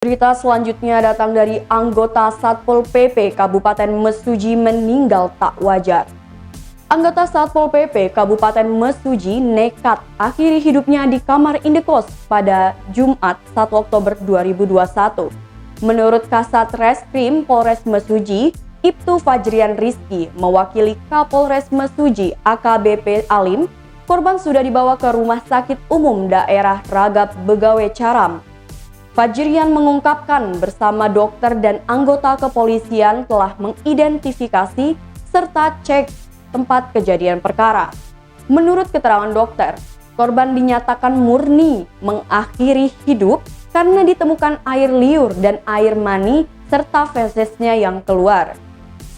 Berita selanjutnya datang dari anggota Satpol PP Kabupaten Mesuji meninggal tak wajar. Anggota Satpol PP Kabupaten Mesuji nekat akhiri hidupnya di kamar indekos pada Jumat 1 Oktober 2021. Menurut Kasat Reskrim Polres Mesuji, Ibtu Fajrian Rizky mewakili Kapolres Mesuji AKBP Alim, korban sudah dibawa ke Rumah Sakit Umum Daerah Ragap Begawe Caram. Fajrian mengungkapkan bersama dokter dan anggota kepolisian telah mengidentifikasi serta cek tempat kejadian perkara. Menurut keterangan dokter, korban dinyatakan murni mengakhiri hidup karena ditemukan air liur dan air mani serta fesesnya yang keluar.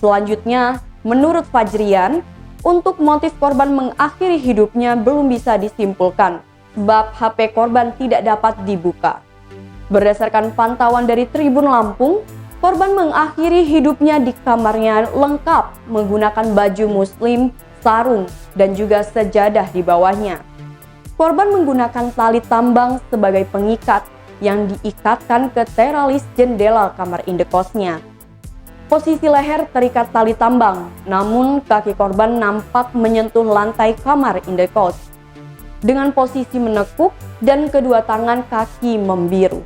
Selanjutnya, menurut Fajrian, untuk motif korban mengakhiri hidupnya belum bisa disimpulkan sebab HP korban tidak dapat dibuka. Berdasarkan pantauan dari Tribun Lampung, korban mengakhiri hidupnya di kamarnya lengkap menggunakan baju muslim, sarung, dan juga sejadah di bawahnya. Korban menggunakan tali tambang sebagai pengikat yang diikatkan ke teralis jendela kamar indekosnya. Posisi leher terikat tali tambang, namun kaki korban nampak menyentuh lantai kamar indekos dengan posisi menekuk dan kedua tangan kaki membiru.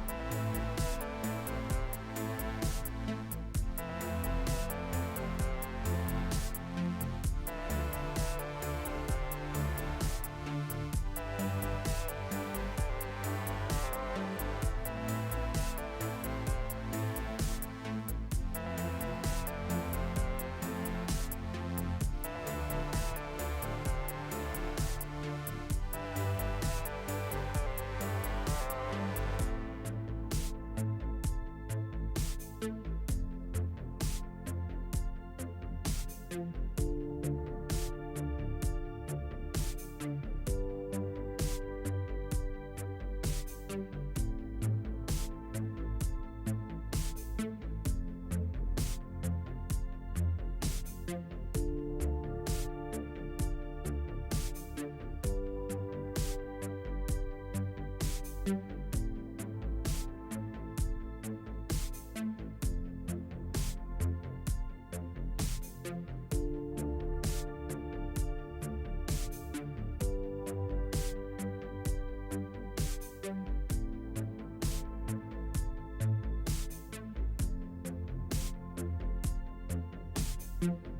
Thank you.